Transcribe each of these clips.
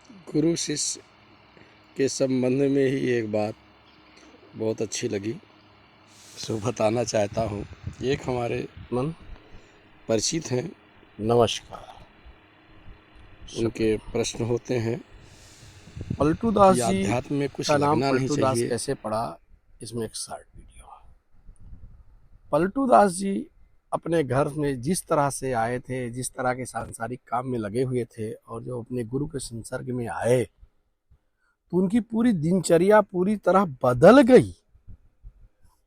गुरु शिष्य के संबंध में ही एक बात बहुत अच्छी लगी, सो बताना चाहता हूँ। एक हमारे मन परिचित हैं, नमस्कार। उनके प्रश्न होते हैं पलटू दास कि जी आध्यात्म में कुछ का नाम लगना नहीं पलटू दास चाहिए। कैसे पड़ा, इसमें एक शॉर्ट वीडियो है। पलटू दास जी अपने घर में जिस तरह से आए थे, जिस तरह के सांसारिक काम में लगे हुए थे, और जो अपने गुरु के संसर्ग में आए तो उनकी पूरी दिनचर्या पूरी तरह बदल गई।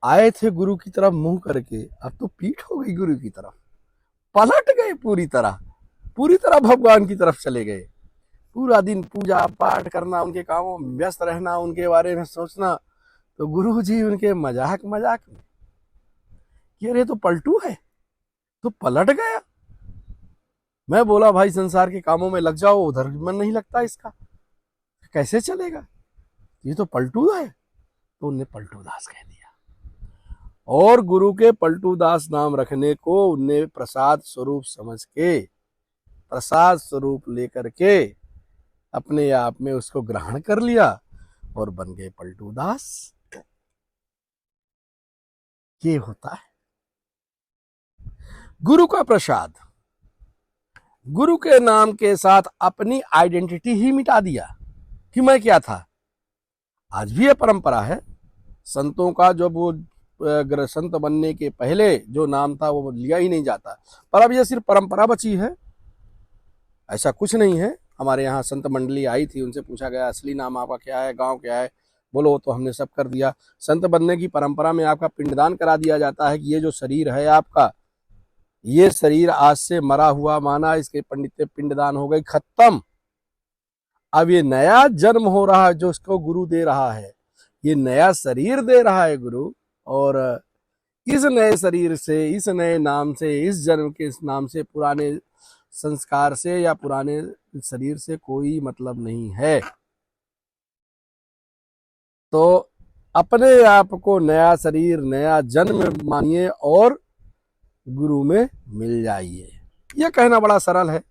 आए थे गुरु की तरफ मुंह करके, अब तो पीठ हो गई गुरु की तरफ, पलट गए पूरी तरह भगवान की तरफ चले गए। पूरा दिन पूजा पाठ करना, उनके कामों में व्यस्त रहना, उनके बारे में सोचना, तो गुरु जी उनके मजाक मजाक में कि अरे तो पलटू है, तो पलट गया। मैं बोला भाई संसार के कामों में लग जाओ, उधर मन नहीं लगता इसका, कैसे चलेगा, ये तो पलटू है। तो उनने पलटू दास कह दिया, और गुरु के पलटू दास नाम रखने को उनने प्रसाद स्वरूप समझ के, प्रसाद स्वरूप लेकर के अपने आप में उसको ग्रहण कर लिया और बन गए पलटू दास। ये होता है गुरु का प्रसाद। गुरु के नाम के साथ अपनी आइडेंटिटी ही मिटा दिया कि मैं क्या था। आज भी ये परंपरा है संतों का, जब वो संत बनने के पहले जो नाम था वो लिया ही नहीं जाता, पर अब ये सिर्फ परंपरा बची है, ऐसा कुछ नहीं है। हमारे यहाँ संत मंडली आई थी, उनसे पूछा गया असली नाम आपका क्या है, गांव क्या है, बोलो, तो हमने सब कर दिया। संत बनने की परंपरा में आपका पिंडदान करा दिया जाता है कि ये जो शरीर है आपका, ये शरीर आज से मरा हुआ माना, इसके पंडित पिंडदान हो गई, खत्म। अब ये नया जन्म हो रहा है जो इसको गुरु दे रहा है, ये नया शरीर दे रहा है गुरु, और इस नए शरीर से, इस नए नाम से, इस जन्म के इस नाम से, पुराने संस्कार से या पुराने शरीर से कोई मतलब नहीं है। तो अपने आप को नया शरीर, नया जन्म मानिए और गुरु में मिल जाइए। यह कहना बड़ा सरल है,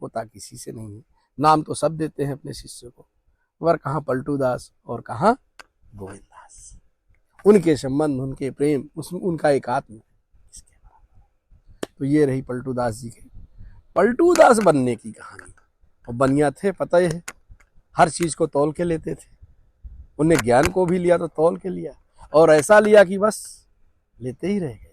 होता किसी से नहीं है। नाम तो सब देते हैं अपने शिष्य को, पर कहाँ पलटू दास और कहाँ गोविंद दास। उनके संबंध, उनके प्रेम, उनका एकात्म इसके बराबर। तो ये रही पलटू दास जी के पलटू दास बनने की कहानी। और बनिया थे, पता ही है, हर चीज को तौल के लेते थे। उन्हें ज्ञान को भी लिया तो तौल के लिया, और ऐसा लिया कि बस लेते ही रह गए।